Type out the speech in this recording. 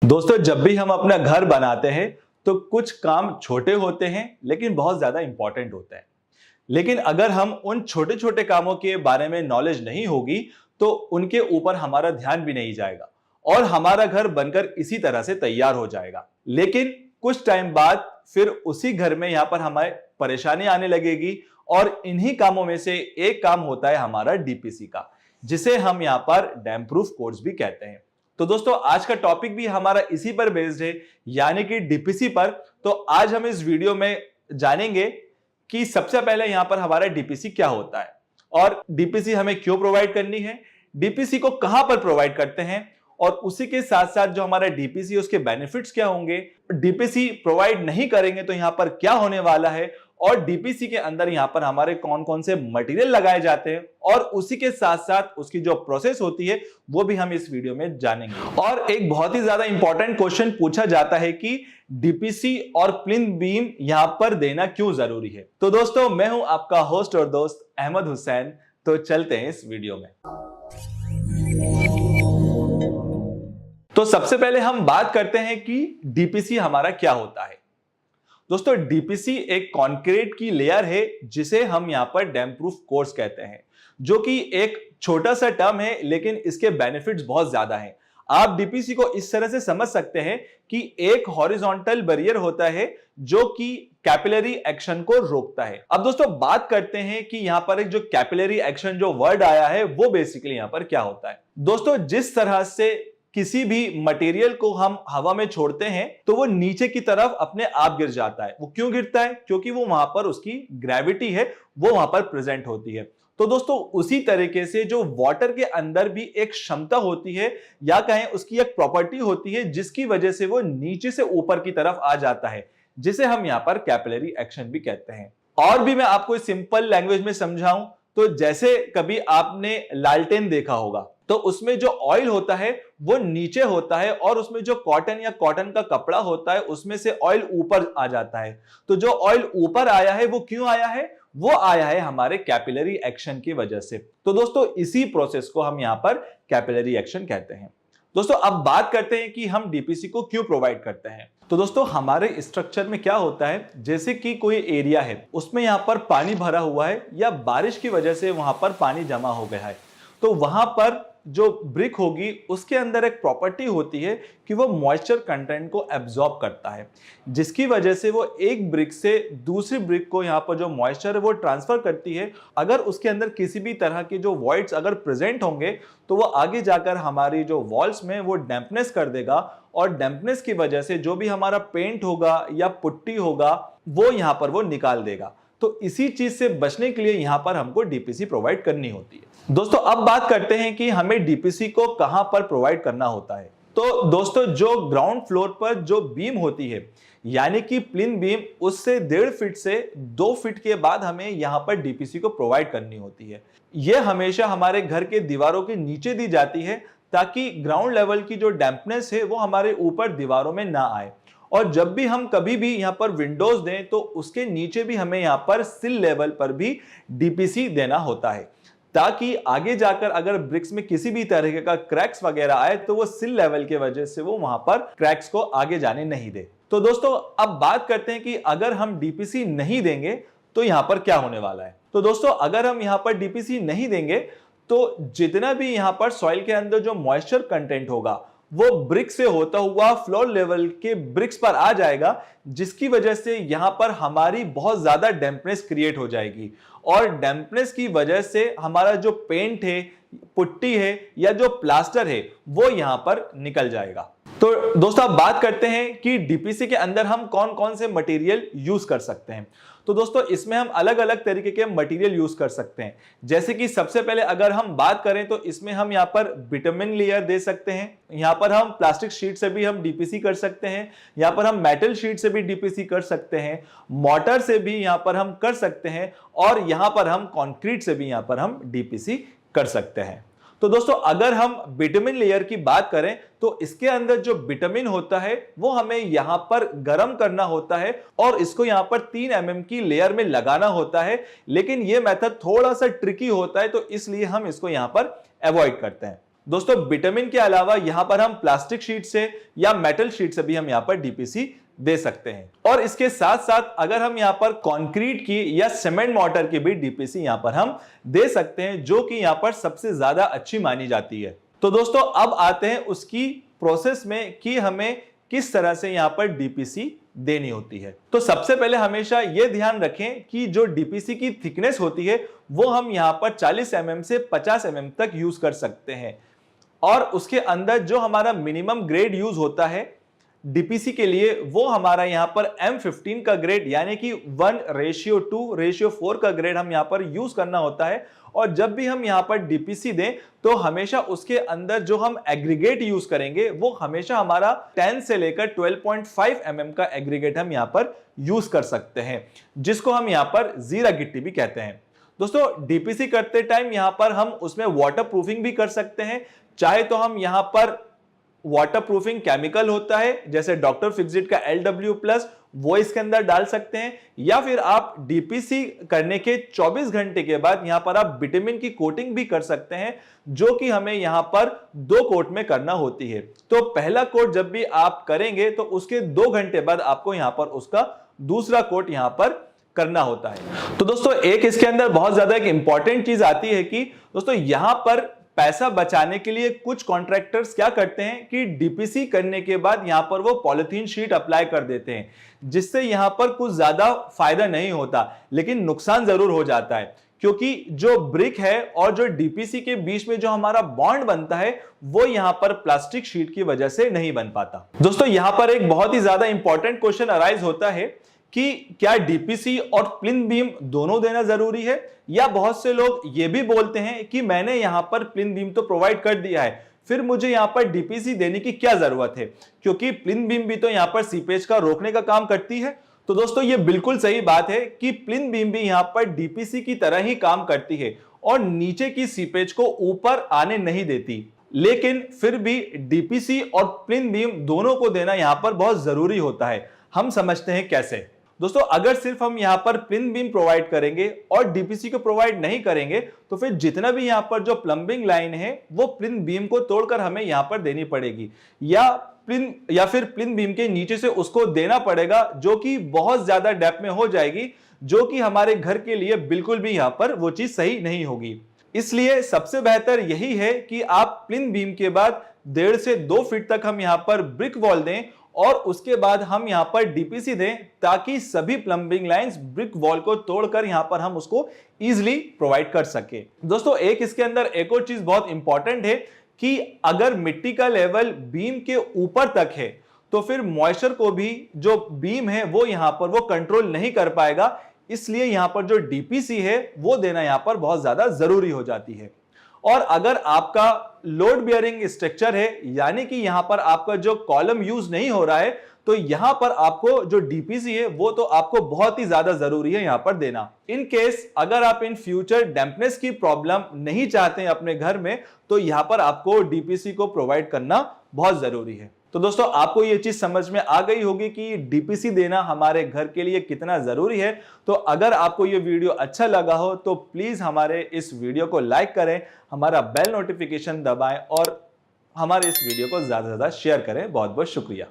दोस्तों, जब भी हम अपना घर बनाते हैं तो कुछ काम छोटे होते हैं लेकिन बहुत ज्यादा इंपॉर्टेंट होते हैं। लेकिन अगर हम उन छोटे छोटे कामों के बारे में नॉलेज नहीं होगी तो उनके ऊपर हमारा ध्यान भी नहीं जाएगा और हमारा घर बनकर इसी तरह से तैयार हो जाएगा। लेकिन कुछ टाइम बाद फिर उसी घर में यहाँ पर हमें परेशानी आने लगेगी और इन्हीं कामों में से एक काम होता है हमारा डीपीसी का, जिसे हम यहाँ पर डैम प्रूफ कोर्स भी कहते हैं। तो दोस्तों, आज का टॉपिक भी हमारा इसी पर बेस्ड है, यानी कि डीपीसी पर। तो आज हम इस वीडियो में जानेंगे कि सबसे पहले यहां पर हमारा डीपीसी क्या होता है और डीपीसी हमें क्यों प्रोवाइड करनी है, डीपीसी को कहां पर प्रोवाइड करते हैं और उसी के साथ साथ जो हमारा डीपीसी उसके बेनिफिट्स क्या होंगे, डीपीसी प्रोवाइड नहीं करेंगे तो यहां पर क्या होने वाला है और डीपीसी के अंदर यहां पर हमारे कौन कौन से मटेरियल लगाए जाते हैं और उसी के साथ साथ उसकी जो प्रोसेस होती है वो भी हम इस वीडियो में जानेंगे। और एक बहुत ही ज्यादा इंपॉर्टेंट क्वेश्चन पूछा जाता है कि डीपीसी और प्लिंथ बीम यहां पर देना क्यों जरूरी है। तो दोस्तों, मैं हूं आपका होस्ट और दोस्त अहमद हुसैन। तो चलते हैं इस वीडियो में। तो सबसे पहले हम बात करते हैं कि डीपीसी हमारा क्या होता है। दोस्तों, डीपीसी एक कंक्रीट की लेयर है जिसे हम यहां पर डैम प्रूफ कोर्स कहते हैं, जो कि एक छोटा सा टर्म है लेकिन इसके बेनिफिट्स बहुत ज्यादा हैं। आप डीपीसी को इस तरह से समझ सकते हैं कि एक हॉरिजॉन्टल बैरियर होता है जो कि कैपिलरी एक्शन को रोकता है। अब दोस्तों, बात करते हैं कि यहां पर एक जो कैपिलरी एक्शन जो वर्ड आया है वो बेसिकली यहां पर क्या होता है। दोस्तों, जिस तरह से किसी भी मटेरियल को हम हवा में छोड़ते हैं तो वो नीचे की तरफ अपने आप गिर जाता है। वो क्यों गिरता है? क्योंकि वो वहां पर उसकी ग्रेविटी है वो वहां पर प्रेजेंट होती है। तो दोस्तों, उसी तरीके से जो वाटर के अंदर भी एक क्षमता होती है या कहें उसकी एक प्रॉपर्टी होती है जिसकी वजह से वो नीचे से ऊपर की तरफ आ जाता है, जिसे हम यहाँ पर कैपिलरी एक्शन भी कहते हैं। और भी मैं आपको सिंपल लैंग्वेज में समझाऊं तो जैसे कभी आपने लालटेन देखा होगा तो उसमें जो ऑयल होता है वो नीचे होता है और उसमें जो कॉटन या कॉटन का कपड़ा होता है उसमें से ऑयल ऊपर आ जाता है। तो जो ऑयल ऊपर आया है वो क्यों आया है? वो आया है हमारे कैपिलरी एक्शन की वजह से। तो दोस्तों, इसी प्रोसेस को हम यहां पर कैपिलरी एक्शन कहते हैं। दोस्तों, अब बात करते हैं कि हम डीपीसी को क्यों प्रोवाइड करते हैं। तो दोस्तों, हमारे स्ट्रक्चर में क्या होता है, जैसे कि कोई एरिया है उसमें यहां पर पानी भरा हुआ है या बारिश की वजह से वहां पर पानी जमा हो गया है, तो वहां पर जो ब्रिक होगी उसके अंदर एक प्रॉपर्टी होती है कि वो मॉइस्चर कंटेंट को एब्जॉर्ब करता है, जिसकी वजह से वो एक ब्रिक से दूसरी ब्रिक को यहाँ पर जो मॉइस्चर है वो ट्रांसफर करती है। अगर उसके अंदर किसी भी तरह के जो वॉइड्स अगर प्रेजेंट होंगे तो वो आगे जाकर हमारी जो वॉल्स में वो डैम्पनेस कर देगा और डैम्पनेस की वजह से जो भी हमारा पेंट होगा या पुट्टी होगा वो यहाँ पर वो निकाल देगा। तो इसी चीज से बचने के लिए यहां पर हमको डीपीसी प्रोवाइड करनी होती है। दोस्तों, अब बात करते हैं कि हमें डीपीसी को कहां पर प्रोवाइड करना होता है। तो दोस्तों, जो ग्राउंड फ्लोर पर जो बीम होती है यानी कि प्लिंथ बीम, उससे 1.5 फीट से 2 फीट के बाद हमें यहां पर डीपीसी को प्रोवाइड करनी होती है। यह हमेशा हमारे घर के दीवारों के नीचे दी जाती है ताकि ग्राउंड लेवल की जो डैम्पनेस है वो हमारे ऊपर दीवारों में ना आए। और जब भी हम कभी भी यहाँ पर विंडोज दें तो उसके नीचे भी हमें यहाँ पर सिल लेवल पर भी डीपीसी देना होता है, ताकि आगे जाकर अगर ब्रिक्स में किसी भी तरह का क्रैक्स वगैरह आए तो वो सिल लेवल के वजह से वो वहां पर क्रैक्स को आगे जाने नहीं दे। तो दोस्तों, अब बात करते हैं कि अगर हम डीपीसी नहीं देंगे तो यहाँ पर क्या होने वाला है। तो दोस्तों, अगर हम यहाँ पर डीपीसी नहीं देंगे तो जितना भी यहाँ पर सॉइल के अंदर जो मॉइस्चर कंटेंट होगा वो ब्रिक से होता हुआ फ्लोर लेवल के ब्रिक्स पर आ जाएगा, जिसकी वजह से यहां पर हमारी बहुत ज्यादा डैम्पनेस क्रिएट हो जाएगी और डैम्पनेस की वजह से हमारा जो पेंट है, पुट्टी है या जो प्लास्टर है वो यहां पर निकल जाएगा। तो दोस्तों, अब बात करते हैं कि डीपीसी के अंदर हम कौन कौन से मटेरियल यूज कर सकते हैं। तो दोस्तों, इसमें हम अलग अलग तरीके के मटेरियल यूज कर सकते हैं। जैसे कि सबसे पहले अगर हम बात करें तो इसमें हम यहाँ पर बिटुमेन लेयर दे सकते हैं, यहाँ पर हम प्लास्टिक शीट से भी हम डीपीसी कर सकते हैं, यहाँ पर हम मेटल शीट से भी डीपीसी कर सकते हैं, मोटर से भी यहाँ पर हम कर सकते हैं और यहाँ पर हम कंक्रीट से भी यहाँ पर हम डीपीसी कर सकते हैं। तो दोस्तों, अगर हम बिटुमेन लेयर की बात करें तो इसके अंदर जो बिटुमेन होता है वो हमें यहां पर गर्म करना होता है और इसको यहां पर 3 mm की लेयर में लगाना होता है। लेकिन यह मेथड थोड़ा सा ट्रिकी होता है तो इसलिए हम इसको यहां पर अवॉइड करते हैं। दोस्तों विटामिन के अलावा यहां पर हम प्लास्टिक शीट से या मेटल शीट से भी हम यहां पर डीपीसी दे सकते हैं। और इसके साथ साथ अगर हम यहां पर कंक्रीट की या सीमेंट मोर्टार की भी डीपीसी यहां पर हम दे सकते हैं, जो कि यहां पर सबसे ज्यादा अच्छी मानी जाती है। तो दोस्तों अब आते हैं उसकी प्रोसेस में कि हमें किस तरह से यहां पर डीपीसी देनी होती है। तो सबसे पहले हमेशा यह ध्यान रखें कि जो डीपीसी की थिकनेस होती है वो हम यहां पर 40 mm से 50 mm तक यूज कर सकते हैं। और उसके अंदर जो हमारा मिनिमम ग्रेड यूज होता है डीपीसी के लिए वो हमारा यहां पर M15 का ग्रेड यानी कि 1:2:4 का ग्रेड हम यहां पर यूज करना होता है। और जब भी हम यहां पर डीपीसी दें तो हमेशा उसके अंदर जो हम एग्रीगेट यूज करेंगे वो हमेशा हमारा 10 से लेकर 12.5 mm का एग्रीगेट हम यहां पर यूज कर सकते हैं, जिसको हम यहां पर जीरा गिट्टी भी कहते हैं। दोस्तों डीपीसी करते टाइम यहां पर हम उसमें वाटर प्रूफिंग भी कर सकते हैं। चाहे तो हम यहां पर वाटर प्रूफिंग केमिकल होता है जैसे डॉक्टर फिक्सिट का LW+ वो इसके अंदर डाल सकते हैं, या फिर आप डीपीसी करने के 24 घंटे के बाद यहां पर आप विटामिन की कोटिंग भी कर सकते हैं, जो कि हमें यहां पर 2 कोट में करना होती है। तो पहला कोट जब भी आप करेंगे तो उसके 2 घंटे बाद आपको यहां पर उसका दूसरा कोट यहां पर करना होता है। तो दोस्तों एक इसके अंदर बहुत ज्यादा एक इंपॉर्टेंट चीज आती है कि दोस्तों यहां पर पैसा बचाने के लिए कुछ कॉन्ट्रैक्टर्स क्या करते हैं कि डीपीसी करने के बाद यहां पर वो पॉलिथीन शीट अप्लाई कर देते हैं, जिससे यहां पर कुछ ज्यादा फायदा नहीं होता लेकिन नुकसान जरूर हो जाता है, क्योंकि जो ब्रिक है और जो डीपीसी के बीच में जो हमारा बॉन्ड बनता है वो यहां पर प्लास्टिक शीट की वजह से नहीं बन पाता। दोस्तों यहां पर एक बहुत ही ज्यादा इंपॉर्टेंट क्वेश्चन अराइज होता है कि क्या डीपीसी और प्लिंथ बीम दोनों देना जरूरी है, या बहुत से लोग ये भी बोलते हैं कि मैंने यहां पर प्लिंथ बीम तो प्रोवाइड कर दिया है, फिर मुझे यहां पर डीपीसी देने की क्या जरूरत है, क्योंकि प्लिंथ बीम भी तो यहां पर सीपेज का रोकने का काम करती है। तो दोस्तों ये बिल्कुल सही बात है कि प्लिंथ बीम भी यहां पर डीपीसी की तरह ही काम करती है और नीचे की सीपेज को ऊपर आने नहीं देती, लेकिन फिर भी डीपीसी और प्लिंथ बीम दोनों को देना यहां पर बहुत जरूरी होता है। हम समझते हैं कैसे। दोस्तों अगर सिर्फ हम यहां पर प्लिंथ बीम प्रोवाइड करेंगे और डीपीसी को प्रोवाइड नहीं करेंगे तो फिर जितना भी यहां पर जो प्लम्बिंग लाइन है वो प्लिंथ बीम को तोड़कर हमें यहां पर देनी पड़ेगी, या फिर प्लिंथ बीम के नीचे से उसको देना पड़ेगा, जो कि बहुत ज्यादा डेप्थ में हो जाएगी, जो कि हमारे घर के लिए बिल्कुल भी यहां पर वो चीज सही नहीं होगी। इसलिए सबसे बेहतर यही है कि आप प्लिंथ बीम के बाद 1.5 से 2 फीट तक हम यहां पर ब्रिक वॉल दें और उसके बाद हम यहां पर डीपीसी दें, ताकि सभी प्लम्बिंग लाइंस ब्रिक वॉल को तोड़कर यहां पर हम उसको इजीली प्रोवाइड कर सके। दोस्तों एक इसके अंदर एक और चीज बहुत इंपॉर्टेंट है कि अगर मिट्टी का लेवल बीम के ऊपर तक है तो फिर मॉइस्चर को भी जो बीम है वो यहां पर वो कंट्रोल नहीं कर पाएगा, इसलिए यहां पर जो डीपीसी है वो देना यहां पर बहुत ज्यादा जरूरी हो जाती है। और अगर आपका लोड बियरिंग स्ट्रक्चर है, यानी कि यहां पर आपका जो कॉलम यूज नहीं हो रहा है, तो यहां पर आपको जो डीपीसी है वो तो आपको बहुत ही ज्यादा जरूरी है यहां पर देना। इन केस अगर आप इन फ्यूचर डैम्पनेस की प्रॉब्लम नहीं चाहते हैं अपने घर में, तो यहां पर आपको डीपीसी को प्रोवाइड करना बहुत जरूरी है। तो दोस्तों आपको ये चीज समझ में आ गई होगी कि डीपीसी देना हमारे घर के लिए कितना जरूरी है। तो अगर आपको ये वीडियो अच्छा लगा हो तो प्लीज हमारे इस वीडियो को लाइक करें, हमारा बेल नोटिफिकेशन दबाएं और हमारे इस वीडियो को ज्यादा से ज्यादा शेयर करें। बहुत बहुत शुक्रिया।